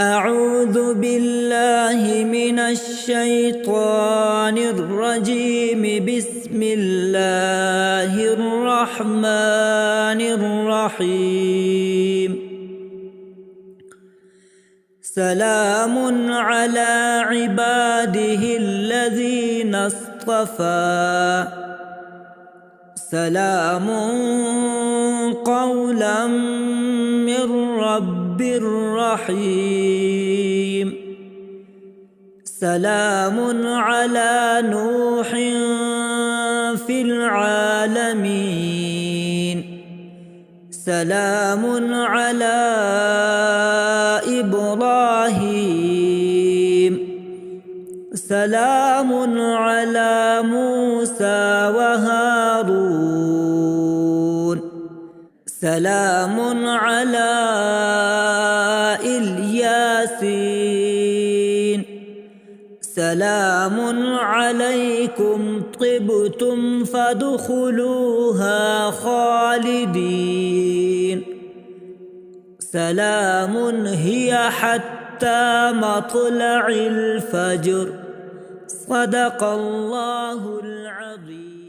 أعوذ بالله من الشيطان الرجيم. بسم الله الرحمن الرحيم. سلام على عباده الذين اصطفى. سلام قولا من رب رحيم. سلام على نوح في العالمين. سلام على إبراهيم. سلام على موسى وهارون. سلام على الياسين. سلام عليكم طبتم فادخلوها خالدين. سلام هي حتى مطلع الفجر. صدق الله العظيم.